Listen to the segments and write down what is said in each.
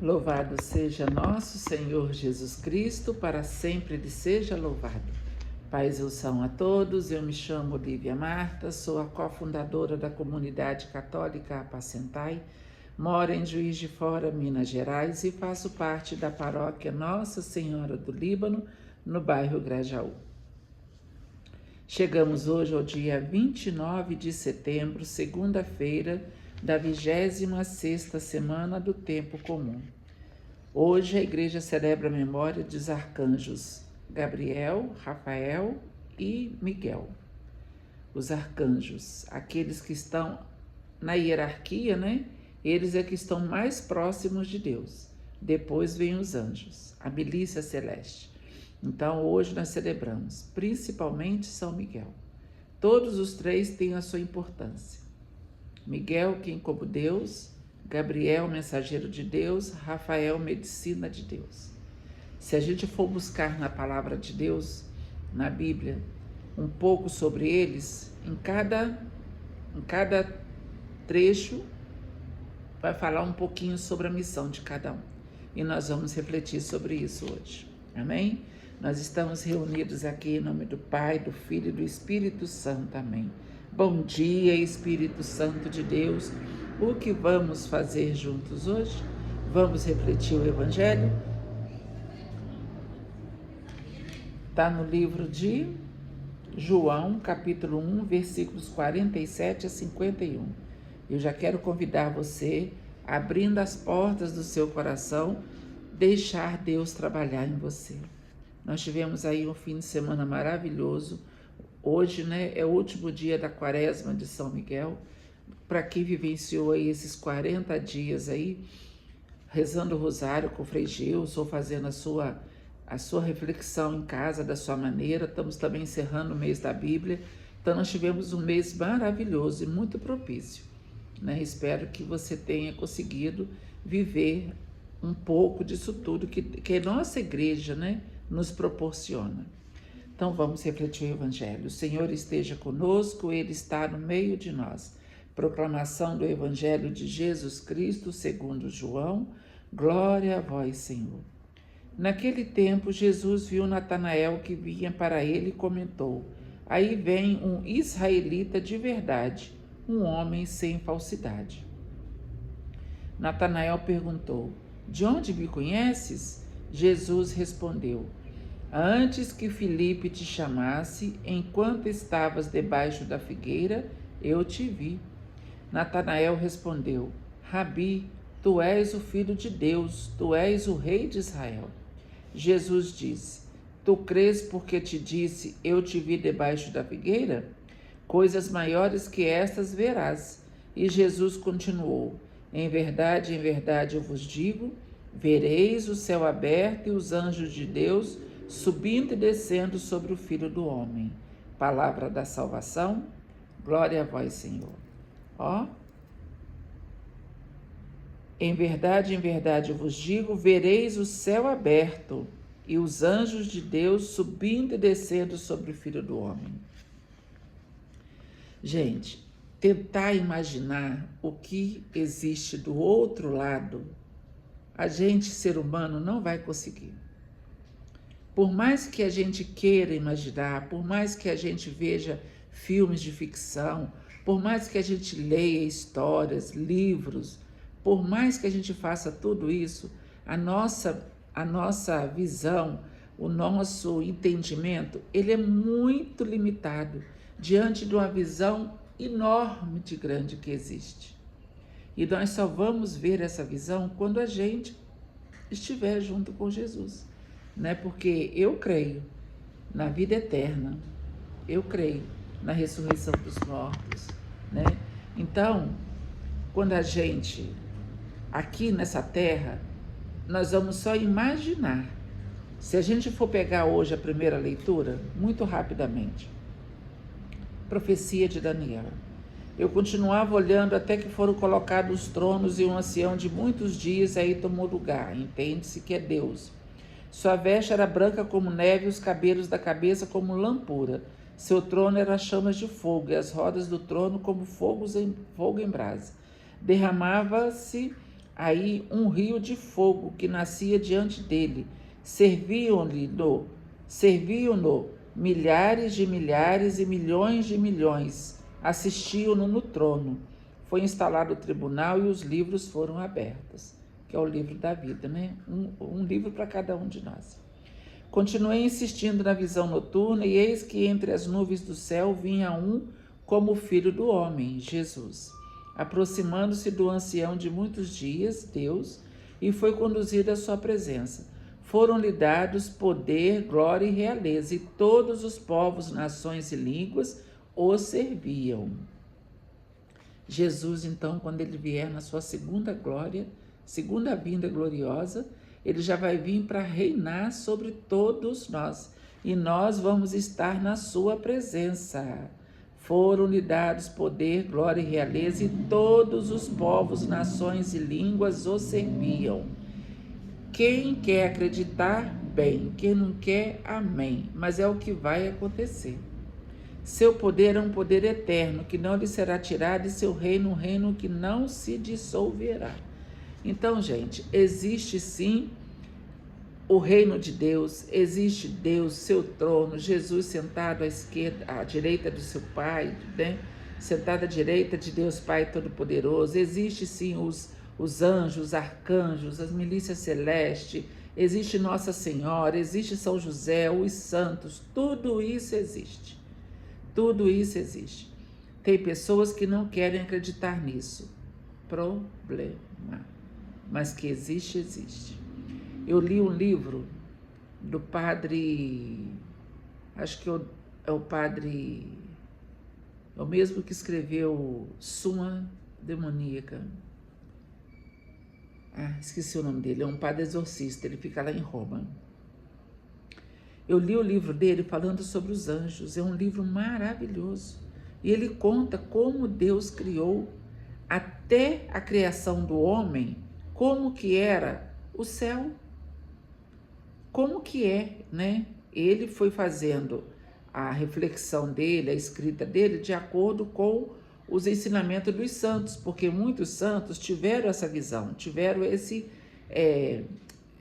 Louvado seja nosso Senhor Jesus Cristo, para sempre Ele seja louvado. Paz e unção a todos, eu me chamo Lívia Marta, sou a cofundadora da Comunidade Católica Apacentai, moro em Juiz de Fora, Minas Gerais e faço parte da paróquia Nossa Senhora do Líbano, no bairro Grajaú. Chegamos hoje ao dia 29 de setembro, segunda-feira, da 26ª semana do Tempo Comum. Hoje a igreja celebra a memória dos arcanjos Gabriel, Rafael e Miguel. Os arcanjos, aqueles que estão na hierarquia, né? Eles é que estão mais próximos de Deus. Depois vem os anjos, a milícia celeste. Então hoje nós celebramos principalmente São Miguel. Todos os três têm a sua importância. Miguel, quem como Deus, Gabriel, mensageiro de Deus, Rafael, medicina de Deus. Se a gente for buscar na palavra de Deus, na Bíblia, um pouco sobre eles, em cada trecho vai falar um pouquinho sobre a missão de cada um. E nós vamos refletir sobre isso hoje. Amém? Nós estamos reunidos aqui em nome do Pai, do Filho e do Espírito Santo. Amém. Bom dia, Espírito Santo de Deus. O que vamos fazer juntos hoje? Vamos refletir o Evangelho. Está no livro de João, capítulo 1, versículos 47 a 51. Eu já quero convidar você, abrindo as portas do seu coração, deixar Deus trabalhar em você. Nós tivemos aí um fim de semana maravilhoso. Hoje, né, é o último dia da quaresma de São Miguel. Para quem vivenciou aí esses 40 dias aí, rezando o rosário com o Frei Gilson, ou fazendo a sua reflexão em casa da sua maneira. Estamos também encerrando o mês da Bíblia. Então nós tivemos um mês maravilhoso e muito propício, né? Espero que você tenha conseguido viver um pouco disso tudo que a nossa igreja, né, nos proporciona. Então vamos refletir o Evangelho. O Senhor esteja conosco, Ele está no meio de nós. Proclamação do Evangelho de Jesus Cristo segundo João. Glória a vós, Senhor. Naquele tempo, Jesus viu Natanael que vinha para ele e comentou: aí vem um israelita de verdade, um homem sem falsidade. Natanael perguntou: de onde me conheces? Jesus respondeu: antes que Filipe te chamasse, enquanto estavas debaixo da figueira, eu te vi. Natanael respondeu: Rabi, tu és o Filho de Deus, tu és o Rei de Israel. Jesus disse: tu crês porque te disse, eu te vi debaixo da figueira? Coisas maiores que estas verás. E Jesus continuou: em verdade eu vos digo, vereis o céu aberto e os anjos de Deus subindo e descendo sobre o Filho do Homem. Palavra da salvação, glória a vós, Senhor. Ó, em verdade eu vos digo, vereis o céu aberto e os anjos de Deus subindo e descendo sobre o Filho do Homem. Gente, tentar imaginar o que existe do outro lado, a gente, ser humano, não vai conseguir. Por mais que a gente queira imaginar, por mais que a gente veja filmes de ficção, por mais que a gente leia histórias, livros, por mais que a gente faça tudo isso, a nossa visão, o nosso entendimento, ele é muito limitado diante de uma visão enorme de grande que existe. E nós só vamos ver essa visão quando a gente estiver junto com Jesus, né? Porque eu creio na vida eterna, eu creio na ressurreição dos mortos, né? Então, quando a gente, aqui nessa terra, nós vamos só imaginar. Se a gente for pegar hoje a primeira leitura, muito rapidamente, profecia de Daniel. Eu continuava olhando até que foram colocados os tronos e um ancião de muitos dias aí tomou lugar. Entende-se que é Deus. Sua veste era branca como neve e os cabelos da cabeça como lampura. Seu trono era chamas de fogo e as rodas do trono como fogo em brasa. Derramava-se aí um rio de fogo que nascia diante dele. Serviam-no milhares de milhares e milhões de milhões. Assistiam-no no trono. Foi instalado o tribunal e os livros foram abertos, que é o livro da vida, né? Um livro para cada um de nós. Continuei insistindo na visão noturna, e eis que entre as nuvens do céu vinha um como o Filho do Homem, Jesus, aproximando-se do ancião de muitos dias, Deus, e foi conduzido à sua presença. Foram-lhe dados poder, glória e realeza, e todos os povos, nações e línguas o serviam. Jesus, então, quando ele vier na sua segunda glória, segunda vinda gloriosa, ele já vai vir para reinar sobre todos nós, e nós vamos estar na sua presença. Foram-lhe dados poder, glória e realeza, e todos os povos, nações e línguas o serviam. Quem quer acreditar, bem. Quem não quer, amém. Mas é o que vai acontecer. Seu poder é um poder eterno, que não lhe será tirado, e seu reino, um reino que não se dissolverá. Então, gente, existe sim o reino de Deus, existe Deus, seu trono, Jesus sentado à esquerda, à direita do seu Pai, né? Sentado à direita de Deus Pai Todo-Poderoso. Existe sim os anjos, os arcanjos, as milícias celestes, existe Nossa Senhora, existe São José, os santos, tudo isso existe. Tudo isso existe. Tem pessoas que não querem acreditar nisso. Problema. Mas que existe, existe. Eu li um livro do padre, acho que é o padre, é o mesmo que escreveu Suma Demoníaca. Esqueci o nome dele, é um padre exorcista, ele fica lá em Roma. Eu li o livro dele falando sobre os anjos, é um livro maravilhoso. E ele conta como Deus criou, até a criação do homem, como que era o céu. Como que é, né? Ele foi fazendo a reflexão dele, a escrita dele, de acordo com os ensinamentos dos santos, porque muitos santos tiveram essa visão, tiveram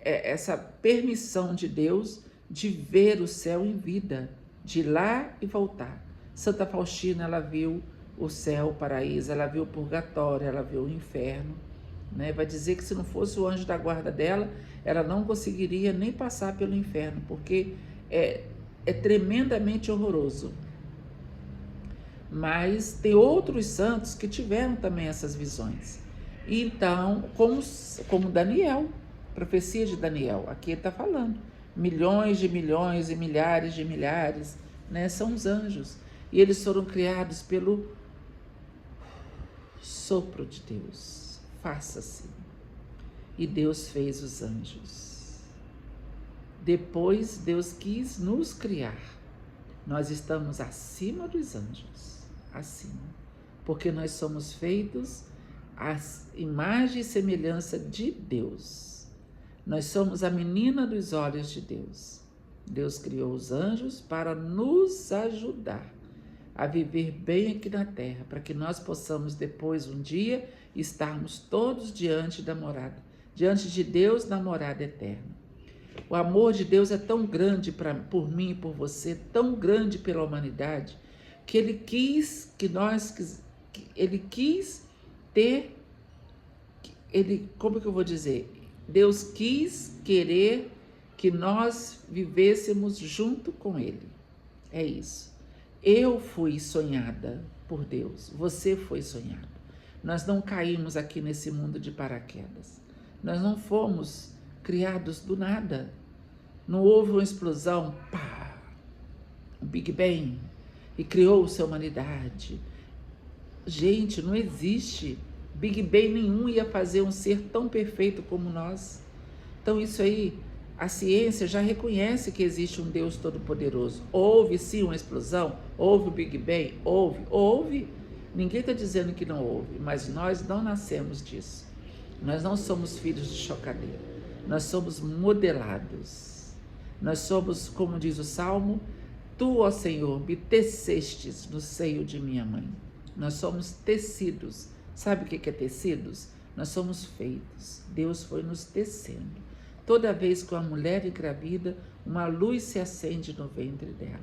essa permissão de Deus de ver o céu em vida, de ir lá e voltar. Santa Faustina, ela viu o céu, o paraíso, ela viu o purgatório, ela viu o inferno, né? Vai dizer que se não fosse o anjo da guarda dela, ela não conseguiria nem passar pelo inferno, porque é tremendamente horroroso. Mas tem outros santos que tiveram também essas visões. Então, como Daniel, profecia de Daniel, aqui ele está falando, milhões e milhares de milhares, né, são os anjos. E eles foram criados pelo sopro de Deus. Faça-se. E Deus fez os anjos. Depois Deus quis nos criar. Nós estamos acima dos anjos, acima, porque nós somos feitos à imagem e semelhança de Deus. Nós somos a menina dos olhos de Deus. Deus criou os anjos para nos ajudar a viver bem aqui na terra, para que nós possamos depois, um dia, estarmos todos diante de Deus, na morada eterna. O amor de Deus é tão grande por mim e por você, tão grande pela humanidade, que Ele quis como que eu vou dizer? Deus quis querer que nós vivêssemos junto com Ele. É isso. Eu fui sonhada por Deus, você foi sonhado. Nós não caímos aqui nesse mundo de paraquedas. Nós não fomos criados do nada. Não houve uma explosão, pá, um Big Bang, e criou-se a humanidade. Gente, não existe. Big Bang nenhum ia fazer um ser tão perfeito como nós. Então isso aí, a ciência já reconhece que existe um Deus Todo-Poderoso. Houve sim uma explosão? Houve o Big Bang? Houve. Ninguém está dizendo que não houve, mas nós não nascemos disso. Nós não somos filhos de chocadeira. Nós somos modelados. Nós somos, como diz o Salmo, Tu, ó Senhor, me tecestes no seio de minha mãe. Nós somos tecidos. Sabe o que é tecidos? nós somos feitos. Deus foi nos tecendo. Toda vez que uma mulher engravida, uma luz se acende no ventre dela.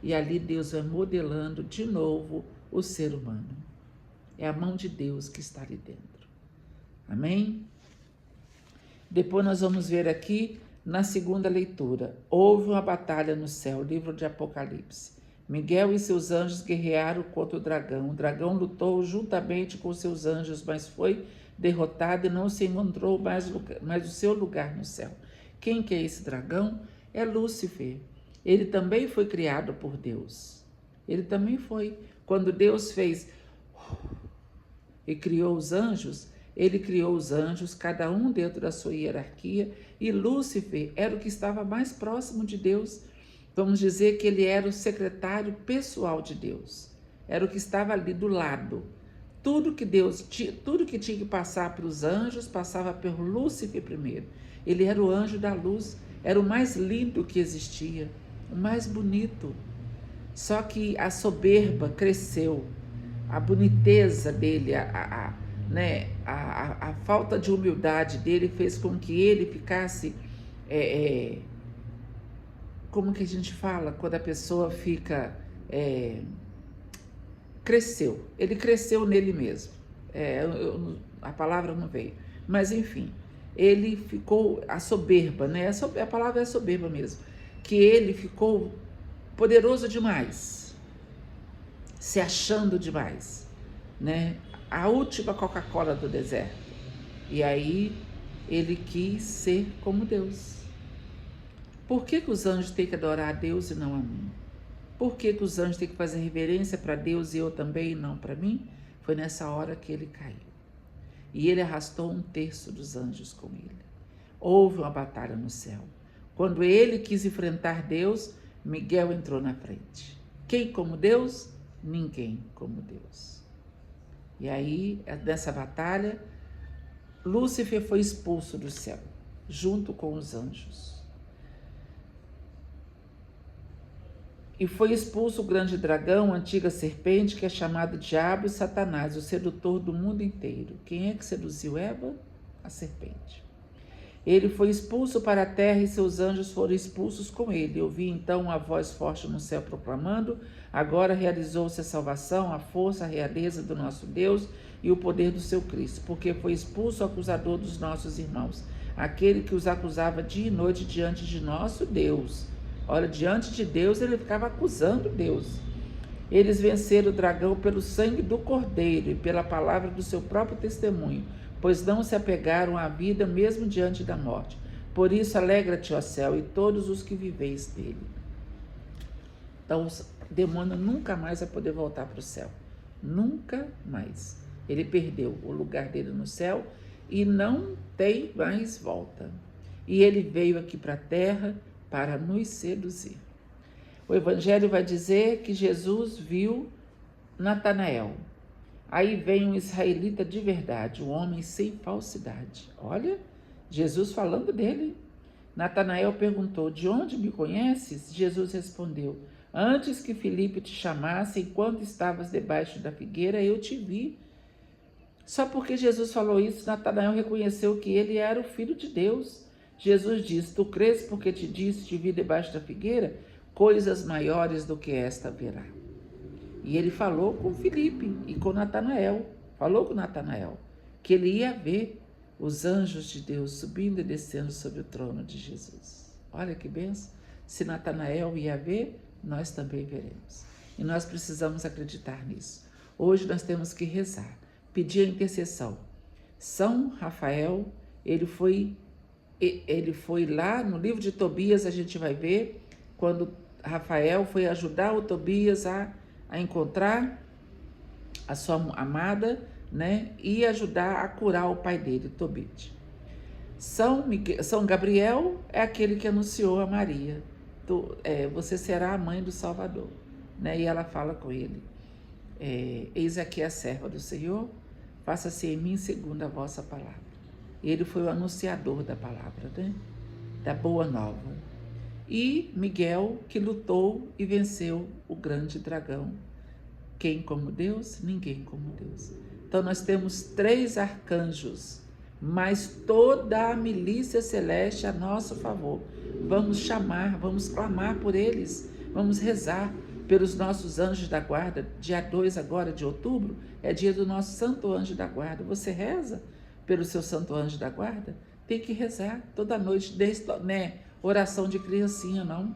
E ali Deus vai modelando de novo o ser humano. É a mão de Deus que está ali dentro. Amém? Depois nós vamos ver aqui na segunda leitura. Houve uma batalha no céu, livro de Apocalipse. Miguel e seus anjos guerrearam contra o dragão. O dragão lutou juntamente com seus anjos, mas foi derrotado e não se encontrou mais o seu lugar no céu. Quem que é esse dragão? É Lúcifer. Ele também foi criado por Deus. Ele também foi. Quando Deus fez e criou os anjos, ele criou os anjos, cada um dentro da sua hierarquia, e Lúcifer era o que estava mais próximo de Deus. Vamos dizer que ele era o secretário pessoal de Deus. Era o que estava ali do lado. Tudo que tinha que passar para os anjos, passava por Lúcifer primeiro. Ele era o anjo da luz, era o mais lindo que existia, o mais bonito. Só que a soberba cresceu, a boniteza dele, a falta de humildade dele fez com que ele ficasse, como que a gente fala, quando a pessoa fica, cresceu, ele cresceu nele mesmo, a palavra não veio, mas enfim, ele ficou, a soberba, né? A palavra é soberba mesmo, que ele ficou poderoso demais, se achando demais, né? A última Coca-Cola do deserto. E aí ele quis ser como Deus. Por que os anjos têm que adorar a Deus e não a mim? Por que os anjos têm que fazer reverência para Deus e eu também e não para mim? Foi nessa hora que ele caiu. E ele arrastou 1/3 dos anjos com ele. Houve uma batalha no céu. Quando ele quis enfrentar Deus, Miguel entrou na frente. Quem como Deus? Ninguém como Deus. E aí, nessa batalha, Lúcifer foi expulso do céu, junto com os anjos. E foi expulso o grande dragão, a antiga serpente, que é chamado Diabo e Satanás, o sedutor do mundo inteiro. Quem é que seduziu Eva? A serpente. Ele foi expulso para a terra e seus anjos foram expulsos com ele. Eu vi então uma voz forte no céu proclamando: agora realizou-se a salvação, a força, a realeza do nosso Deus e o poder do seu Cristo, porque foi expulso o acusador dos nossos irmãos, aquele que os acusava dia e noite diante de nosso Deus. Olha, diante de Deus ele ficava acusando Deus. Eles venceram o dragão pelo sangue do Cordeiro e pela palavra do seu próprio testemunho, pois não se apegaram à vida mesmo diante da morte. Por isso alegra-te, ó céu, e todos os que viveis nele. Então o demônio nunca mais vai poder voltar para o céu. Nunca mais. Ele perdeu o lugar dele no céu e não tem mais volta. E ele veio aqui para a terra para nos seduzir. O Evangelho vai dizer que Jesus viu Natanael. Aí vem um israelita de verdade, um homem sem falsidade. Olha, Jesus falando dele. Natanael perguntou: de onde me conheces? Jesus respondeu: antes que Filipe te chamasse, enquanto estavas debaixo da figueira, eu te vi. Só porque Jesus falou isso, Natanael reconheceu que ele era o Filho de Deus. Jesus disse: tu crês porque te disse, te vi debaixo da figueira? Coisas maiores do que esta haverá. E ele falou com Filipe e com Natanael, falou com Natanael, que ele ia ver os anjos de Deus subindo e descendo sobre o trono de Jesus. Olha que bênção! Se Natanael ia ver, nós também veremos. E nós precisamos acreditar nisso. Hoje nós temos que rezar, pedir a intercessão. São Rafael, ele foi lá no livro de Tobias, a gente vai ver, quando Rafael foi ajudar o Tobias a encontrar a sua amada, né, e ajudar a curar o pai dele, Tobit. São Gabriel é aquele que anunciou a Maria: você será a mãe do Salvador, né? E ela fala com ele: eis aqui a serva do Senhor, faça-se em mim segundo a vossa palavra. Ele foi o anunciador da palavra, né? Da boa nova. E Miguel, que lutou e venceu o grande dragão. Quem como Deus? Ninguém como Deus. Então nós temos 3 arcanjos, mas toda a milícia celeste a nosso favor. Vamos chamar, vamos clamar por eles, vamos rezar pelos nossos anjos da guarda. Dia 2 agora de outubro é dia do nosso santo anjo da guarda. Você reza pelo seu santo anjo da guarda? Tem que rezar toda noite, né? Oração de criancinha, não.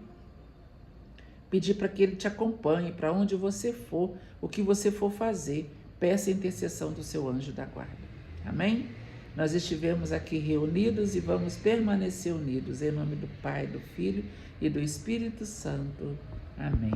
Pedir para que ele te acompanhe, para onde você for, o que você for fazer, peça a intercessão do seu anjo da guarda. Amém? Nós estivemos aqui reunidos e vamos permanecer unidos, em nome do Pai, do Filho e do Espírito Santo. Amém.